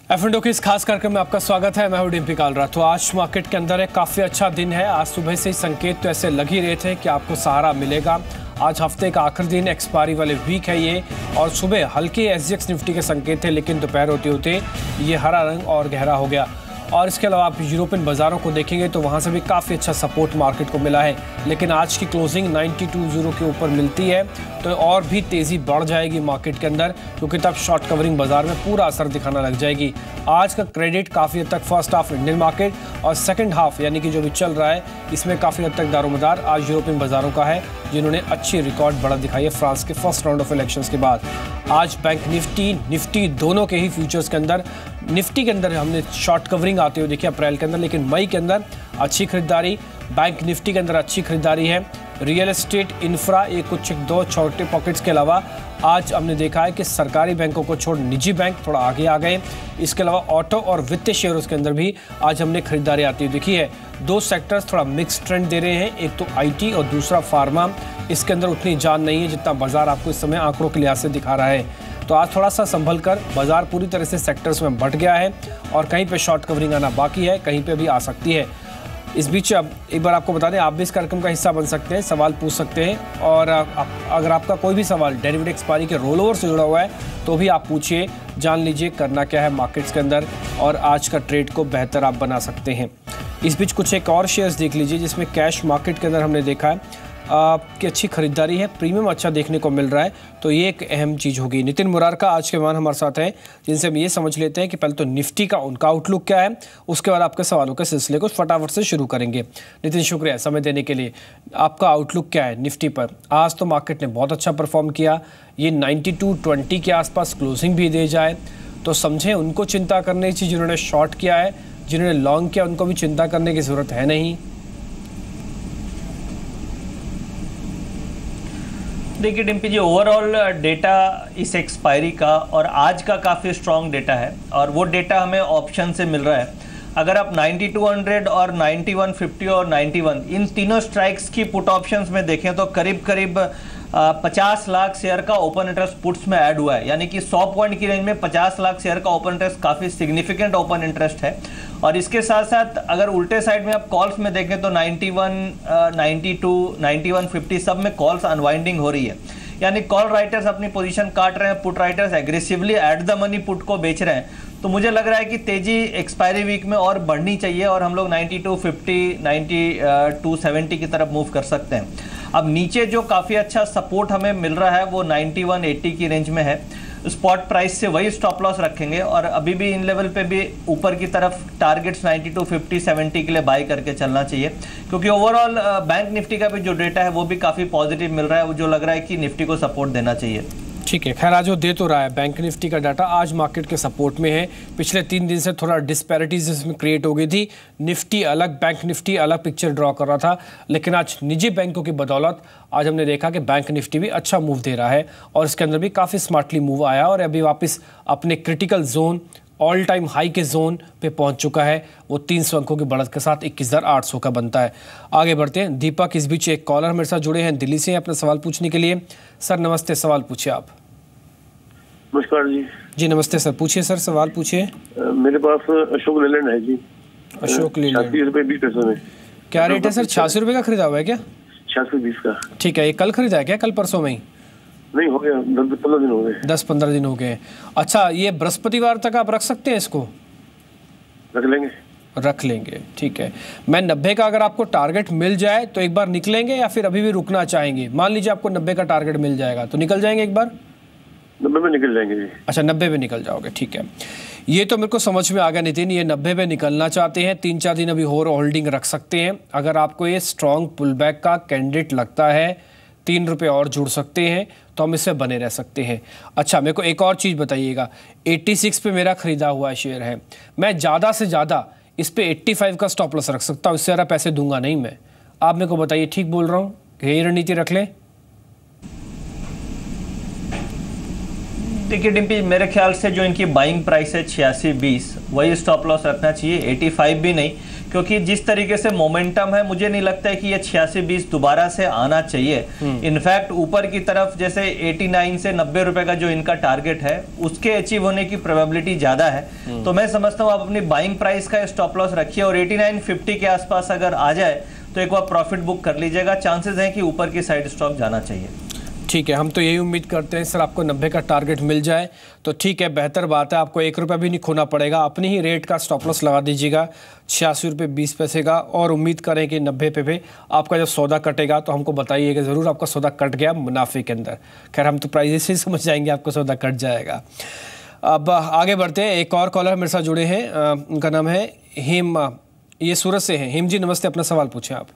F&O के इस खास कार्यक्रम में आपका स्वागत है। मैं हूं डिम्पी कालरा। तो आज मार्केट के अंदर एक काफ़ी अच्छा दिन है। आज सुबह से ही संकेत तो ऐसे लग ही रहे थे कि आपको सहारा मिलेगा। आज हफ्ते का आखिरी दिन, एक्सपायरी वाले वीक है ये, और सुबह हल्के SGX निफ्टी के संकेत थे, लेकिन दोपहर होते होते ये हरा रंग और गहरा हो गया। और इसके अलावा आप यूरोपियन बाज़ारों को देखेंगे तो वहाँ से भी काफ़ी अच्छा सपोर्ट मार्केट को मिला है, लेकिन आज की क्लोजिंग 92.20 के ऊपर मिलती है तो और भी तेज़ी बढ़ जाएगी मार्केट के अंदर, क्योंकि तब शॉर्ट कवरिंग बाजार में पूरा असर दिखाना लग जाएगी। आज का क्रेडिट काफ़ी हद तक फर्स्ट हाफ इंडियन मार्केट और सेकंड हाफ यानी कि जो भी चल रहा है इसमें काफ़ी हद तक दारोमदार आज यूरोपियन बाज़ारों का है, जिन्होंने अच्छी रिकॉर्ड बढ़त दिखाई है फ्रांस के फर्स्ट राउंड ऑफ इलेक्शंस के बाद। आज बैंक निफ्टी दोनों के ही फ्यूचर्स के अंदर, निफ्टी के अंदर हमने शॉर्ट कवरिंग आते हुए देखी अप्रैल के अंदर, लेकिन मई के अंदर अच्छी खरीदारी, बैंक निफ्टी के अंदर अच्छी खरीदारी है। रियल एस्टेट, इंफ्रा, ये कुछ दो छोटे पॉकेट्स के अलावा आज हमने देखा है कि सरकारी बैंकों को छोड़ निजी बैंक थोड़ा आगे आ गए। इसके अलावा ऑटो और वित्तीय शेयरों के अंदर भी आज हमने खरीदारी आती हुई देखी है। दो सेक्टर्स थोड़ा मिक्स ट्रेंड दे रहे हैं, एक तो IT और दूसरा फार्मा। इसके अंदर उतनी जान नहीं है जितना बाजार आपको इस समय आंकड़ों के लिहाज से दिखा रहा है। तो आज थोड़ा सा संभल कर बाजार पूरी तरह से सेक्टर्स में बंट गया है और कहीं पे शॉर्ट कवरिंग आना बाकी है, कहीं पे भी आ सकती है। इस बीच अब एक बार आपको बता दें, आप भी इस कार्यक्रम का हिस्सा बन सकते हैं, सवाल पूछ सकते हैं, और अगर आपका कोई भी सवाल डेरिवेटिव एक्सपायरी के रोल ओवर से जुड़ा हुआ है तो भी आप पूछिए, जान लीजिए करना क्या है मार्केट्स के अंदर, और आज का ट्रेड को बेहतर आप बना सकते हैं। इस बीच कुछ एक और शेयर्स देख लीजिए जिसमें कैश मार्केट के अंदर हमने देखा है कि अच्छी खरीदारी है, प्रीमियम अच्छा देखने को मिल रहा है, तो ये एक अहम चीज़ होगी। नितिन मुरारका आज के मेहमान हमारे साथ हैं, जिनसे हम ये समझ लेते हैं कि पहले तो निफ्टी का उनका आउटलुक क्या है, उसके बाद आपके सवालों के सिलसिले को फटाफट से शुरू करेंगे। नितिन, शुक्रिया समय देने के लिए। आपका आउटलुक क्या है निफ्टी पर? आज तो मार्केट ने बहुत अच्छा परफॉर्म किया, ये 92.20 के आसपास क्लोजिंग भी दे जाए तो समझें उनको चिंता करने की, जिन्होंने शॉर्ट किया है, जिन्होंने लॉन्ग किया, उनको भी चिंता करने की ज़रूरत है नहीं। देखिए डिम्पी जी, ओवरऑल डेटा इस एक्सपायरी का और आज का काफ़ी स्ट्रॉन्ग डेटा है, और वो डेटा हमें ऑप्शन से मिल रहा है। अगर आप 9200 और 9150 और 91 इन तीनों स्ट्राइक्स की पुट ऑप्शंस में देखें तो करीब करीब 50 लाख शेयर का ओपन इंटरेस्ट पुट्स में ऐड हुआ है, यानी कि 100 पॉइंट की रेंज में 50 लाख शेयर का ओपन इंटरेस्ट काफ़ी सिग्निफिकेंट ओपन इंटरेस्ट है। और इसके साथ साथ अगर उल्टे साइड में आप कॉल्स में देखें तो 91, 92, 9150 सब में कॉल्स अनवाइंडिंग हो रही है, यानी कॉल राइटर्स अपनी पोजीशन काट रहे हैं, put writers aggressively at the money put को बेच रहे हैं। तो मुझे लग रहा है कि तेजी एक्सपायरी वीक में और बढ़नी चाहिए और हम लोग 9250, 9270 की तरफ मूव कर सकते हैं। अब नीचे जो काफ़ी अच्छा सपोर्ट हमें मिल रहा है वो 9180 की रेंज में है। स्पॉट प्राइस से वही स्टॉप लॉस रखेंगे और अभी भी इन लेवल पे भी ऊपर की तरफ टारगेट्स 9250, 70 के लिए बाई करके चलना चाहिए, क्योंकि ओवरऑल बैंक निफ्टी का भी जो डेटा है वो भी काफ़ी पॉजिटिव मिल रहा है, जो लग रहा है कि निफ्टी को सपोर्ट देना चाहिए। ठीक है, खैर आज जो दे तो रहा है बैंक निफ्टी का डाटा आज मार्केट के सपोर्ट में है। पिछले 3 दिन से थोड़ा डिस्पैरिटीज इसमें क्रिएट हो गई थी, निफ्टी अलग, बैंक निफ्टी अलग पिक्चर ड्रॉ कर रहा था, लेकिन आज निजी बैंकों की बदौलत आज हमने देखा कि बैंक निफ्टी भी अच्छा मूव दे रहा है और इसके अंदर भी काफ़ी स्मार्टली मूव आया और अभी वापस अपने critical zone, all time high के जोन पे पहुंच चुका है। वो 300 अंकों की बढ़त के साथ 21,800 का बनता है। आगे बढ़ते हैं। दीपक, इस बीच एक कॉलर मेरे साथ जुड़े हैं दिल्ली से अपना सवाल पूछने के लिए। सर नमस्ते, सवाल पूछिए आप। नमस्कार जी। जी नमस्ते सर, पूछिए सर, सवाल पूछिए। मेरे पास अशोक लेलैंड है जी। अशोक लेलैंड 86 रुपये 20 पैसों में। क्या रेट है सर? 86 रुपये का खरीदा हुआ है क्या? 86.20 का। ठीक है, ये कल खरीदा है क्या? कल परसों में ही? नहीं, हो गया 10-15 दिन हो गए। 10-15 दिन हो गए। अच्छा, ये बृहस्पतिवार तक आप रख सकते हैं इसको? रख लेंगे, ठीक है। मैं 90 का अगर आपको टारगेट मिल जाए तो एक बार निकलेंगे या फिर अभी भी रुकना चाहेंगे? मान लीजिए आपको 90 का टारगेट मिल जाएगा तो निकल जाएंगे एक बार? 90 में निकल जाएंगे जी। अच्छा, 90 पे निकल जाओगे, ठीक है। ये तो मेरे को समझ में आ गया नितिन, ये 90 पे निकलना चाहते हैं, 3-4 दिन अभी और होल्डिंग रख सकते हैं। अगर आपको ये स्ट्रॉन्ग पुल बैक का कैंडिडेट लगता है, 3 रुपये और जुड़ सकते हैं तो हम इससे बने रह सकते हैं। अच्छा, मेरे को एक और चीज़ बताइएगा, 86 पे मेरा खरीदा हुआ शेयर है, मैं ज़्यादा से ज़्यादा इस पे 85 का स्टॉप लॉस रख सकता हूँ, इससे ज़्यादा पैसे दूंगा नहीं मैं। आप मेरे को बताइए, ठीक बोल रहा हूँ? यही रणनीति रख लें? देखिए डिम्पी, मेरे ख्याल से जो इनकी बाइंग प्राइस है 86.20, वही स्टॉप लॉस रखना चाहिए, 85 भी नहीं, क्योंकि जिस तरीके से मोमेंटम है मुझे नहीं लगता है कि ये 86.20 दोबारा से आना चाहिए। इनफैक्ट ऊपर की तरफ जैसे 89 से 90 रुपए का जो इनका टारगेट है उसके अचीव होने की प्रोबेबिलिटी ज्यादा है। तो मैं समझता हूँ आप अपनी बाइंग प्राइस का स्टॉप लॉस रखिए और 89.50 के आसपास अगर आ जाए तो एक बार प्रॉफिट बुक कर लीजिएगा। चांसेस हैं कि ऊपर की साइड स्टॉक जाना चाहिए। ठीक है, हम तो यही उम्मीद करते हैं सर आपको 90 का टारगेट मिल जाए तो ठीक है, बेहतर बात है। आपको 1 रुपया भी नहीं खोना पड़ेगा, अपनी ही रेट का स्टॉप लॉस लगा दीजिएगा 86 रुपये 20 पैसे का, और उम्मीद करें कि 90 पे आपका जब सौदा कटेगा तो हमको बताइएगा ज़रूर आपका सौदा कट गया मुनाफे के अंदर। खैर हम तो प्राइस से समझ जाएंगे आपको सौदा कट जाएगा। अब आगे बढ़ते हैं, एक और कॉलर मेरे साथ जुड़े हैं, उनका नाम है हिम, ये सूरत से हैं। हिम जी नमस्ते, अपना सवाल पूछें आप।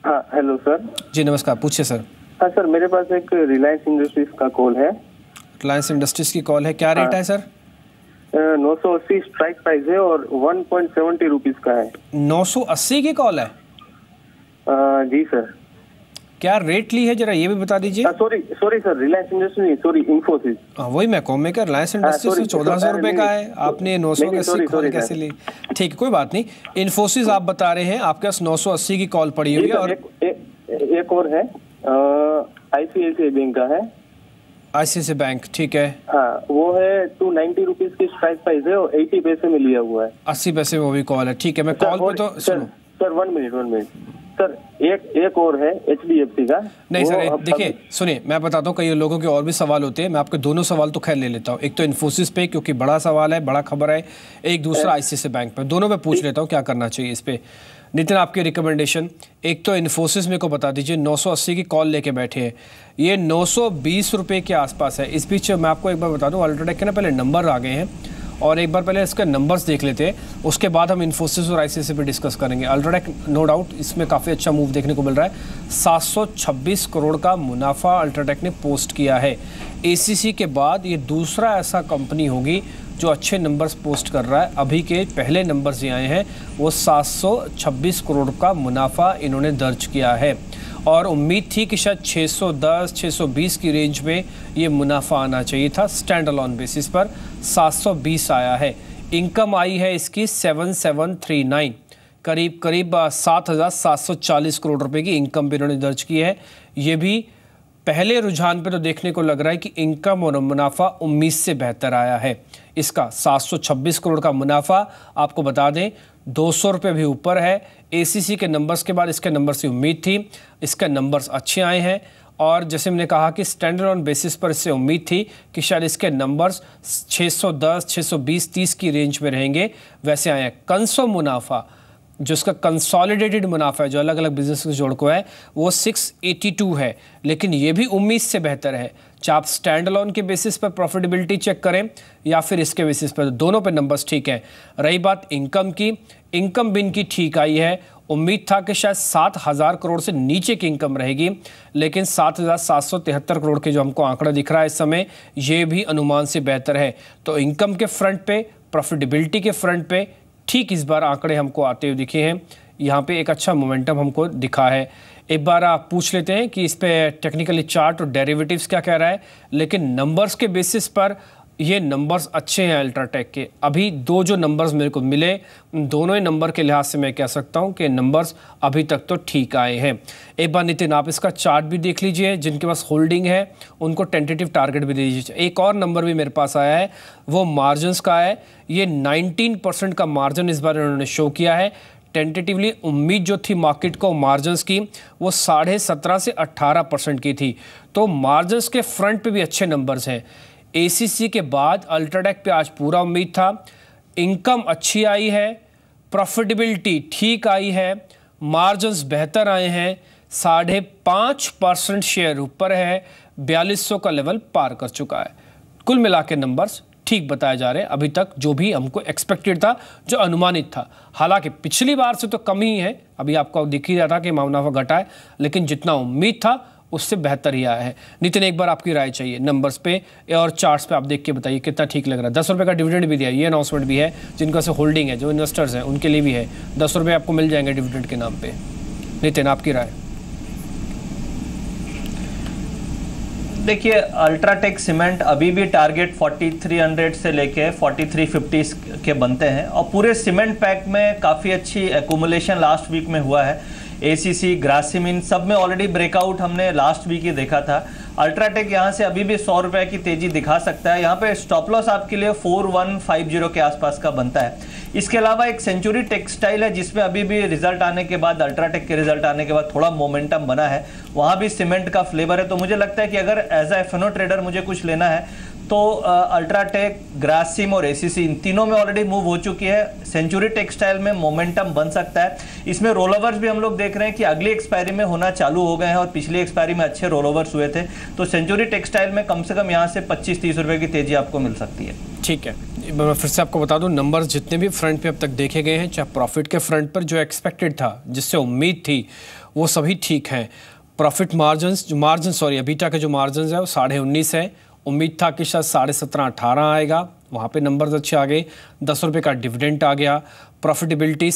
हाँ हेलो सर। जी नमस्कार, पूछिए सर। हाँ सर, मेरे पास एक रिलायंस इंडस्ट्रीज का कॉल है। रिलायंस इंडस्ट्रीज की कॉल है, क्या रेट है सर? 980 स्ट्राइक प्राइस है और 1.70 रुपीज का है। 980 की कॉल है? जी सर। क्या रेट ली है जरा ये भी बता दीजिए। सॉरी सर, रिलायंस इंडस्ट्रीज नहीं, सॉरी इन्फोसिस। वही मैं कहूँ, मैं रिलायंस इंडस्ट्रीज 1400 रुपए का है, आपने 980 कॉल कैसे ली? ठीक है कोई बात नहीं। इन्फोसिस आप बता रहे हैं आपके पास 980 की कॉल पड़ी हुई है। और एक और है ICICI बैंक का है। ICICI बैंक, ठीक है। हाँ वो है 290 रुपीज की स्ट्राइक प्राइस है और 80 पैसे में लिया हुआ है। 80 पैसे में वो भी कॉल है, ठीक है। मैं कॉल पे तो सुनो सर 1 मिनट सर, एक और है HDFC का। नहीं सर देखिए सुनिए, मैं बताता हूँ, कई लोगों के और भी सवाल होते हैं, मैं आपके दोनों सवाल तो खैर ले लेता हूँ। एक तो इन्फोसिस पे क्योंकि बड़ा सवाल है, बड़ा खबर है, एक दूसरा ICICI बैंक पे, दोनों पे पूछ लेता हूँ क्या करना चाहिए इस पे। नितिन आपकी रिकमेंडेशन, एक तो इन्फोसिस मेरे को बता दीजिए, 980 की कॉल लेके बैठे हैं, ये 920 रुपये के आसपास है। इस बीच मैं आपको एक बार बता दूँ, अल्ट्राटेक के ना पहले नंबर आ गए हैं और एक बार पहले इसके नंबर्स देख लेते हैं, उसके बाद हम इन्फोसिस और ICICI पे डिस्कस करेंगे। अल्ट्राटेक नो डाउट इसमें काफ़ी अच्छा मूव देखने को मिल रहा है। 726 करोड़ का मुनाफा अल्ट्राटेक ने पोस्ट किया है। ACC के बाद ये दूसरा ऐसा कंपनी होगी जो अच्छे नंबर्स पोस्ट कर रहा है। अभी के पहले नंबर्स ये आए हैं वो 726 करोड़ का मुनाफा इन्होंने दर्ज किया है और उम्मीद थी कि शायद 610-620 की रेंज में ये मुनाफा आना चाहिए था। स्टैंड अलोन बेसिस पर 720 आया है। इनकम आई है इसकी 7739, करीब 7,740 करोड़ रुपए की इनकम भी इन्होंने दर्ज की है। ये भी पहले रुझान पे तो देखने को लग रहा है कि इनकम और मुनाफा उम्मीद से बेहतर आया है। इसका 726 करोड़ का मुनाफा आपको बता दें 200 रुपये भी ऊपर है। ACC के नंबर्स के बाद इसके नंबर से उम्मीद थी, इसके नंबर्स अच्छे आए हैं और जैसे मैंने कहा कि स्टैंडर्ड ऑन बेसिस पर इससे उम्मीद थी कि शायद इसके नंबर्स 610, 620, 30 की रेंज में रहेंगे, वैसे आए हैं। कंसो मुनाफा जो इसका कंसोलिडेटेड मुनाफा है जो अलग अलग बिजनेस के जोड़ को है वो 682 है, लेकिन ये भी उम्मीद से बेहतर है। चाहे आप स्टैंड अलोन के बेसिस पर प्रॉफिटेबिलिटी चेक करें या फिर इसके बेसिस पर, दोनों पे नंबर्स ठीक है। रही बात इनकम की, इनकम भी इनकी ठीक आई है। उम्मीद था कि शायद 7,000 करोड़ से नीचे की इनकम रहेगी, लेकिन 7,773 करोड़ के जो हमको आंकड़ा दिख रहा है इस समय, ये भी अनुमान से बेहतर है। तो इनकम के फ्रंट पे, प्रॉफिटेबिलिटी के फ्रंट पे ठीक इस बार आंकड़े हमको आते हुए दिखे हैं। यहाँ पे एक अच्छा मोमेंटम हमको दिखा है। एक बार आप पूछ लेते हैं कि इस पे टेक्निकली चार्ट और डेरिवेटिव्स क्या कह रहा है, लेकिन नंबर्स के बेसिस पर ये नंबर्स अच्छे हैं अल्ट्राटेक के। अभी दो जो नंबर्स मेरे को मिले, दोनों ही नंबर के लिहाज से मैं कह सकता हूँ कि नंबर्स अभी तक तो ठीक आए हैं। एक बार नितिन आप इसका चार्ट भी देख लीजिए, जिनके पास होल्डिंग है उनको टेंटेटिव टारगेट भी दे दीजिए। एक और नंबर भी मेरे पास आया है, वो मार्जिनस का है। ये 19% का मार्जिन इस बार इन्होंने शो किया है। टेंटेटिवली उम्मीद जो थी मार्केट को मार्जिनस की वो 17.5 से 18% की थी। तो मार्जिनस के फ्रंट पे भी अच्छे नंबर्स हैं। ACC के बाद अल्ट्राटेक पे आज पूरा उम्मीद था। इनकम अच्छी आई है, प्रॉफिटेबिलिटी ठीक आई है, मार्जिनस बेहतर आए हैं, 5.5% शेयर ऊपर है, 4200 का लेवल पार कर चुका है। कुल मिला के नंबर्स ठीक बताए जा रहे हैं अभी तक, जो भी हमको एक्सपेक्टेड था, जो अनुमानित था। हालांकि पिछली बार से तो कम ही है, अभी आपको दिख ही रहा था कि मुनाफा घटा है, लेकिन जितना उम्मीद था उससे बेहतर ही आया है। नितिन एक बार आपकी राय चाहिए नंबर्स पे और चार्ट्स पे, आप देख के बताइए कितना ठीक लग रहा है। 10 रुपये का डिविडेंड भी दिया, ये अनाउंसमेंट भी है, जिनका से होल्डिंग है, जो इन्वेस्टर्स हैं उनके लिए भी है। 10 रुपये आपको मिल जाएंगे डिविडेंड के नाम पे। नितिन आपकी राय। देखिए, अल्ट्राटेक सीमेंट अभी भी टारगेट 4300 से लेके 4350 के बनते हैं और पूरे सीमेंट पैक में काफ़ी अच्छी एक्यूमुलेशन लास्ट वीक में हुआ है। एसीसी, ग्रासिम सब में ऑलरेडी ब्रेकआउट हमने लास्ट वीक ही देखा था। अल्ट्राटेक यहाँ से अभी भी 100 रुपये की तेजी दिखा सकता है। यहाँ पे स्टॉप लॉस आपके लिए 4150 के आसपास का बनता है। इसके अलावा एक सेंचुरी टेक्सटाइल है जिसमें अभी भी रिजल्ट आने के बाद, अल्ट्राटेक के रिजल्ट आने के बाद थोड़ा मोमेंटम बना है, वहाँ भी सीमेंट का फ्लेवर है। तो मुझे लगता है कि अगर एज ए एफएनओ ट्रेडर मुझे कुछ लेना है तो अल्ट्राटेक, ग्रासिम और एसीसी इन तीनों में ऑलरेडी मूव हो चुकी है। सेंचुरी टेक्सटाइल में मोमेंटम बन सकता है। इसमें रोलओवर्स भी हम लोग देख रहे हैं कि अगली एक्सपायरी में होना चालू हो गए हैं और पिछली एक्सपायरी में अच्छे रोलओवर्स हुए थे। तो सेंचुरी टेक्सटाइल में कम से कम यहाँ से 25-30 रुपये की तेजी आपको मिल सकती है। ठीक है, मैं फिर से आपको बता दूं, नंबर्स जितने भी फ्रंट पे अब तक देखे गए हैं, चाहे प्रॉफिट के फ्रंट पर जो एक्सपेक्टेड था, जिससे उम्मीद थी, वो सभी ठीक हैं। प्रॉफिट मार्जिन एबिटा के जो मार्जिन है वो 19.5 है। उम्मीद था कि शायद 17.5-18 आएगा, वहाँ पे नंबर्स अच्छे आ गए। 10 रुपये का डिविडेंड आ गया। प्रॉफिटेबिलिटी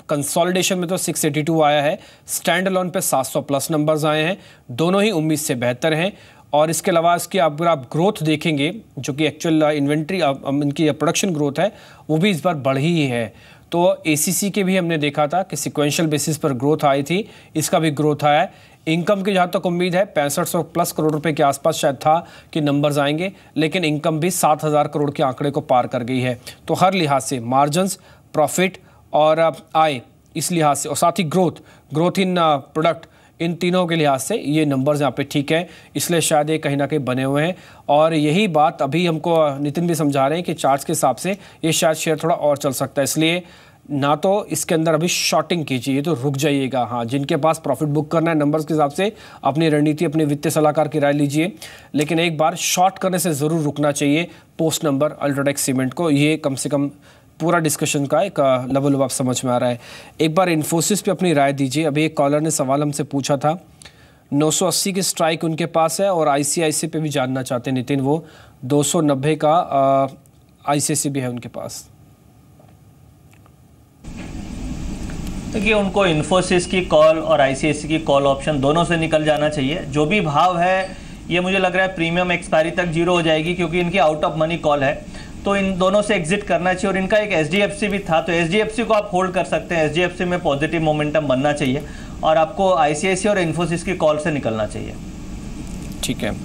कंसोलिडेशन में तो 682 आया है, स्टैंड अलोन पे 700 प्लस नंबर्स आए हैं, दोनों ही उम्मीद से बेहतर हैं। और इसके अलावा इसकी अगर आप ग्रोथ देखेंगे, जो कि एक्चुअल इन्वेंट्री इनकी प्रोडक्शन ग्रोथ है, वो भी इस बार बढ़ी ही है। तो एसीसी के भी हमने देखा था कि सिक्वेंशियल बेसिस पर ग्रोथ आई थी, इसका भी ग्रोथ आया है। इनकम की जहाँ तक उम्मीद है 6500 प्लस करोड़ रुपए के आसपास शायद था कि नंबर्स आएंगे, लेकिन इनकम भी 7000 करोड़ के आंकड़े को पार कर गई है। तो हर लिहाज से मार्जिन्स, प्रॉफिट और आय, इस लिहाज से, और साथ ही ग्रोथ इन प्रोडक्ट, इन तीनों के लिहाज से ये नंबर्स यहाँ पे ठीक है। इसलिए शायद ये कहीं ना कहीं बने हुए हैं। और यही बात अभी हमको नितिन भी समझा रहे हैं कि चार्ट्स के हिसाब से ये शायद शेयर थोड़ा और चल सकता है। इसलिए ना तो इसके अंदर अभी शॉर्टिंग कीजिए, तो रुक जाइएगा। हाँ, जिनके पास प्रॉफिट बुक करना है नंबर्स के हिसाब से, अपनी रणनीति, अपने वित्तीय सलाहकार की राय लीजिए, लेकिन एक बार शॉर्ट करने से ज़रूर रुकना चाहिए पोस्ट नंबर अल्ट्राटेक सीमेंट को। ये कम से कम पूरा डिस्कशन का एक लेवल आप समझ में आ रहा है। एक बार इन्फोसिस पे अपनी राय दीजिए। अभी एक कॉलर ने सवाल हमसे पूछा था, 980 की स्ट्राइक उनके पास है और आईसीआईसी पे भी जानना चाहते हैं नितिन, वो 290 का आईसीआईसी भी है उनके पास। देखिए, उनको इन्फोसिस की कॉल और आईसीआईसी की कॉल ऑप्शन दोनों से निकल जाना चाहिए। जो भी भाव है ये मुझे लग रहा है प्रीमियम एक्सपायरी तक 0 हो जाएगी, क्योंकि इनकी आउट ऑफ मनी कॉल है। तो इन दोनों से एग्जिट करना चाहिए। और इनका एक एचडीएफसी भी था, तो एचडीएफसी को आप होल्ड कर सकते हैं। एचडीएफसी में पॉजिटिव मोमेंटम बनना चाहिए और आपको आईसीआईसी और इन्फोसिस की कॉल से निकलना चाहिए। ठीक है,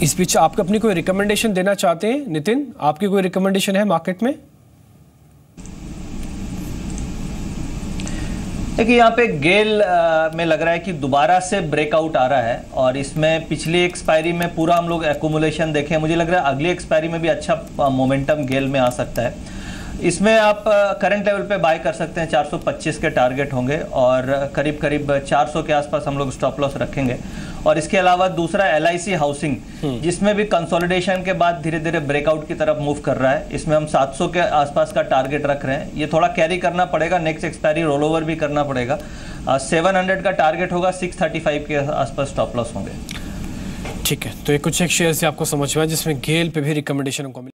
इस बीच आपको अपनी कोई रिकमेंडेशन देना चाहते हैं नितिन? आपकी कोई रिकमेंडेशन है मार्केट में? देखिए, यहाँ पे गेल में लग रहा है कि दोबारा से ब्रेकआउट आ रहा है और इसमें पिछली एक्सपायरी में पूरा हम लोग एक्यूमुलेशन देखें, मुझे लग रहा है अगली एक्सपायरी में भी अच्छा मोमेंटम गेल में आ सकता है। इसमें आप करंट लेवल पे बाय कर सकते हैं, 425 के टारगेट होंगे और करीब करीब 400 के आसपास हम लोग स्टॉप लॉस रखेंगे। और इसके अलावा दूसरा LIC हाउसिंग, जिसमें भी कंसोलिडेशन के बाद धीरे धीरे ब्रेकआउट की तरफ मूव कर रहा है, इसमें हम 700 के आसपास का टारगेट रख रहे हैं। ये थोड़ा कैरी करना पड़ेगा, नेक्स्ट एक्सपायरी रोल ओवर भी करना पड़ेगा। 700 का टारगेट होगा, 635 के आसपास स्टॉप लॉस होंगे। ठीक है, तो ये कुछ एक शेयर से आपको समझ में आया जिसमें गेल पे भी रिकमेंडेशन हमको